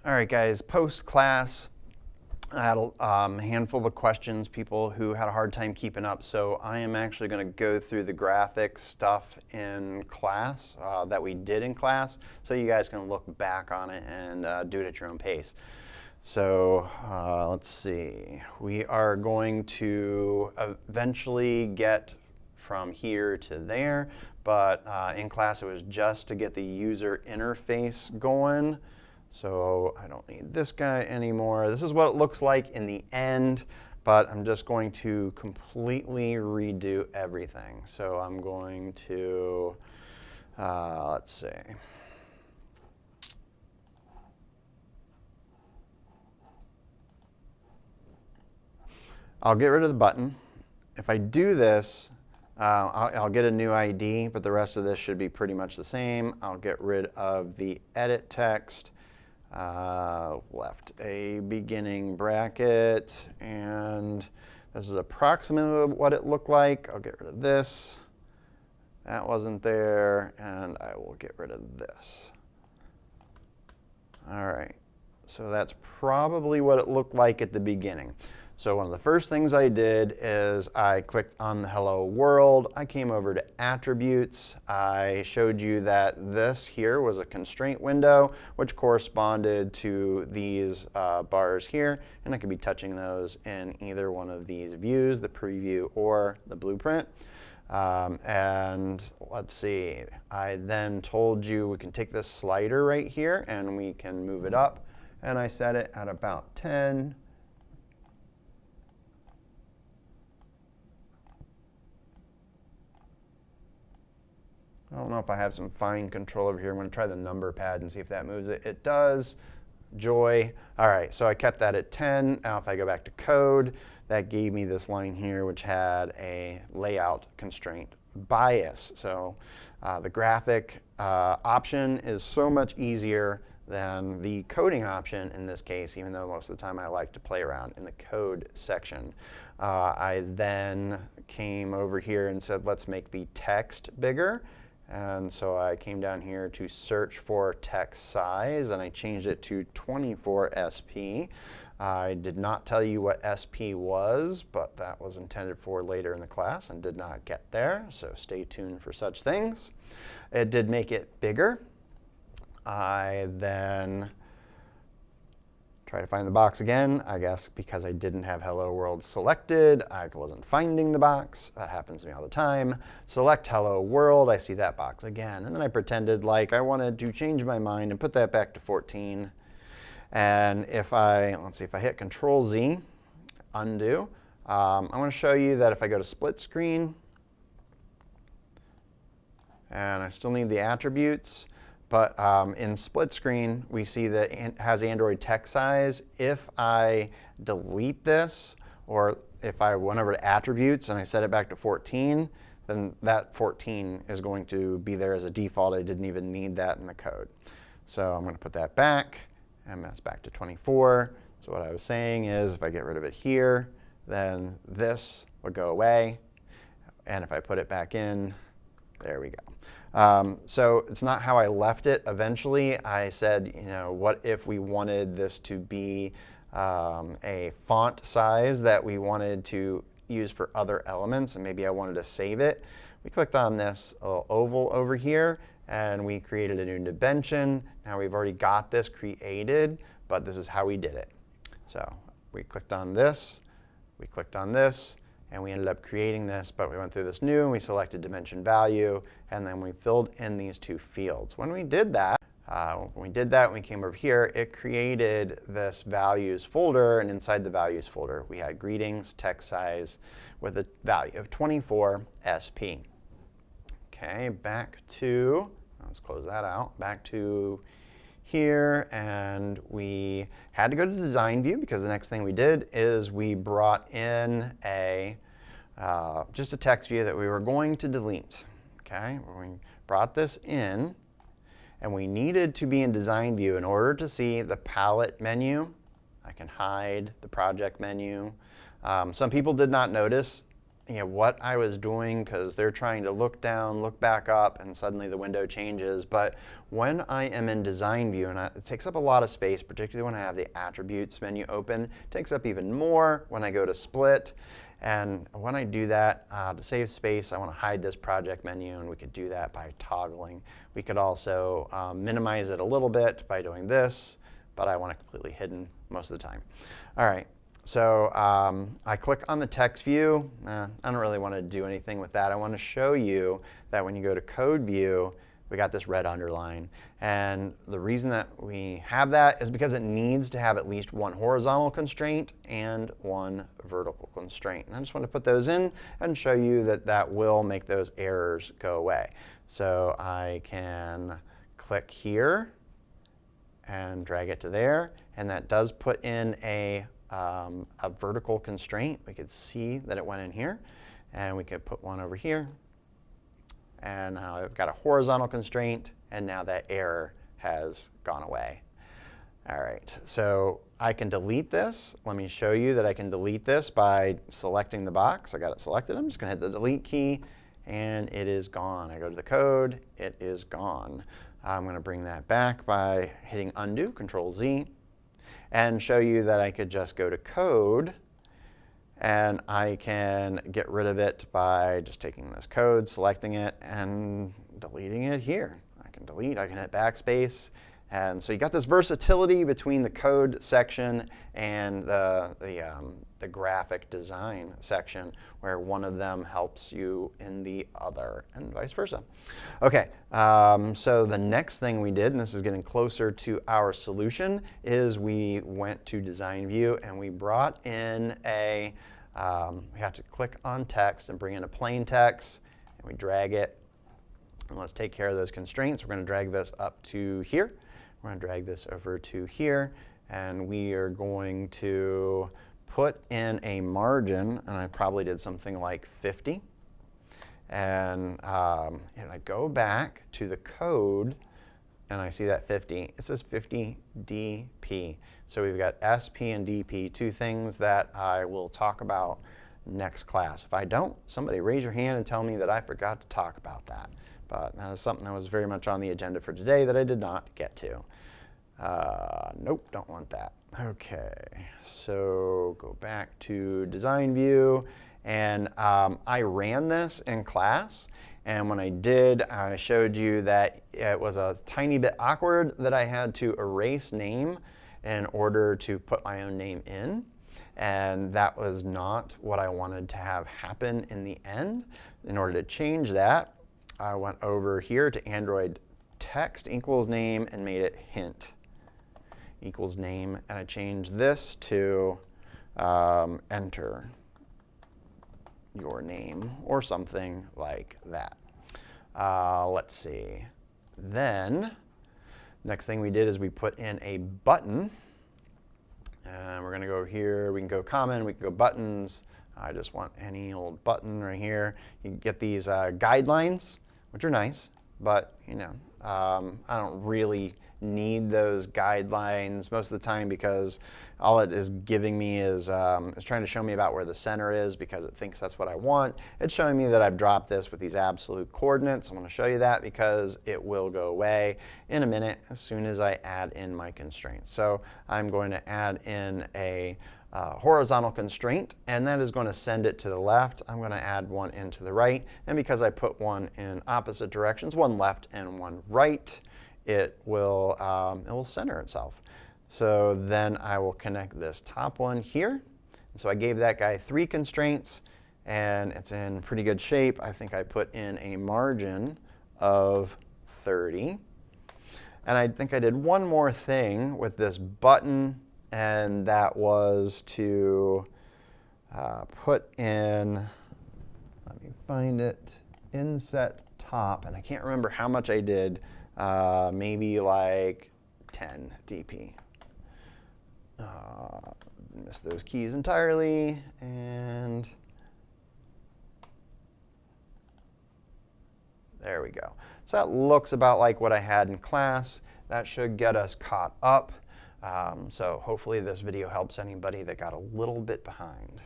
All right, guys, post-class, I had a handful of questions, people who had a hard time keeping up, so I am actually going to go through the graphics stuff in class that we did in class, so you guys can look back on it and do it at your own pace. So let's see, we are going to eventually get from here to there, but in class it was just to get the user interface going. So I don't need this guy anymore. This is what it looks like in the end, but I'm just going to completely redo everything. So I'm going to, let's see. I'll get rid of the button. If I do this, I'll get a new ID, but the rest of this should be pretty much the same. I'll get rid of the edit text. Left a beginning bracket, and this is approximately what it looked like. I'll get rid of this. That wasn't there, and I will get rid of this. All right, so that's probably what it looked like at the beginning. So one of the first things I did is I clicked on the Hello World. I came over to Attributes. I showed you that this here was a constraint window, which corresponded to these bars here. And I could be touching those in either one of these views, the preview or the blueprint. And let's see, I then told you we can take this slider right here and we can move it up. And I set it at about 10. I don't know if I have some fine control over here. I'm going to try the number pad and see if that moves it. It does. Joy. All right, so I kept that at 10. Now if I go back to code, that gave me this line here, which had a layout constraint bias. So the graphic option is so much easier than the coding option in this case, even though most of the time I like to play around in the code section. I then came over here and said, let's make the text bigger. And so I came down here to search for text size, and I changed it to 24 SP. I did not tell you what SP was, but that was intended for later in the class and did not get there, so stay tuned for such things. It did make it bigger. I then try to find the box again, I guess because I didn't have Hello World selected. I wasn't finding the box. That happens to me all the time. Select Hello World, I see that box again. And then I pretended like I wanted to change my mind and put that back to 14. And if I, let's see, if I hit Control Z, undo, I want to show you that if I go to split screen, and I still need the attributes, but in split screen, we see that it has Android text size. If I delete this, or if I went over to attributes and I set it back to 14, then that 14 is going to be there as a default. I didn't even need that in the code. So I'm going to put that back, and that's back to 24. So what I was saying is if I get rid of it here, then this would go away. And if I put it back in, there we go. So it's not how I left it. Eventually, I said, you know, what if we wanted this to be a font size that we wanted to use for other elements, and maybe I wanted to save it. We clicked on this little oval over here, and we created a new dimension. Now we've already got this created, but this is how we did it. So we clicked on this, we clicked on this, and we ended up creating this, but we went through this new, and we selected dimension value, and then we filled in these two fields. When we did that, we came over here, it created this values folder, and inside the values folder, we had greetings, text size, with a value of 24 SP. Okay, back to, let's close that out, back to here, and we had to go to design view because the next thing we did is we brought in a just a text view that we were going to delete. Okay, we brought this in, and we needed to be in design view in order to see the palette menu. I can hide the project menu. Some people did not notice what I was doing, because they're trying to look down, look back up, and suddenly the window changes. But when I am in design view, and it takes up a lot of space, particularly when I have the attributes menu open, it takes up even more when I go to split. And when I do that, to save space, I want to hide this project menu, and we could do that by toggling. We could also minimize it a little bit by doing this, but I want it completely hidden most of the time. All right, so I click on the text view. I don't really want to do anything with that. I want to show you that when you go to code view, we got this red underline. And the reason that we have that is because it needs to have at least one horizontal constraint and one vertical constraint. And I just want to put those in and show you that that will make those errors go away. So I can click here and drag it to there. And that does put in a vertical constraint. We could see that it went in here. And we could put one over here. And now I've got a horizontal constraint, and now that error has gone away. All right, so I can delete this. Let me show you that I can delete this by selecting the box. I got it selected. I'm just going to hit the delete key, and it is gone. I go to the code. It is gone. I'm going to bring that back by hitting undo, Control Z, and show you that I could just go to code, and I can get rid of it by just taking this code, selecting it, and deleting it here. I can delete, I can hit backspace. And so you got this versatility between the code section and the graphic design section, where one of them helps you in the other, and vice versa. Okay, so the next thing we did, and this is getting closer to our solution, is we went to design view and we brought in a, we have to click on text and bring in a plain text, and we drag it. And let's take care of those constraints. We're going to drag this up to here. We're going to drag this over to here, and we are going to put in a margin, and I probably did something like 50. And I go back to the code, and I see that 50. It says 50 dp. So we've got SP and DP, two things that I will talk about next class. If I don't, somebody raise your hand and tell me that I forgot to talk about that. But that is something that was very much on the agenda for today that I did not get to. Nope, don't want that. Okay, so go back to design view, and I ran this in class, and when I did, I showed you that it was a tiny bit awkward that I had to erase name in order to put my own name in, and that was not what I wanted to have happen in the end. In order to change that, I went over here to Android text equals name and made it hint equals name, and I changed this to enter your name or something like that. Let's see. Then next thing we did is we put in a button, and we're going to go over here. We can go common, we can go buttons. I just want any old button right here. You can get these guidelines, which are nice, but I don't really need those guidelines most of the time, because all it is giving me is trying to show me about where the center is, because it thinks that's what I want. It's showing me that I've dropped this with these absolute coordinates. I'm going to show you that because it will go away in a minute as soon as I add in my constraints. So I'm going to add in a horizontal constraint, and that is going to send it to the left. I'm going to add one into the right, and because I put one in opposite directions, one left and one right, it will center itself. So then I will connect this top one here. So I gave that guy 3 constraints, and it's in pretty good shape. I think I put in a margin of 30. And I think I did one more thing with this button, and that was to put in, let me find it, inset top, and I can't remember how much I did, maybe like 10 dp. Missed those keys entirely, and there we go. So that looks about like what I had in class. That should get us caught up. So hopefully this video helps anybody that got a little bit behind.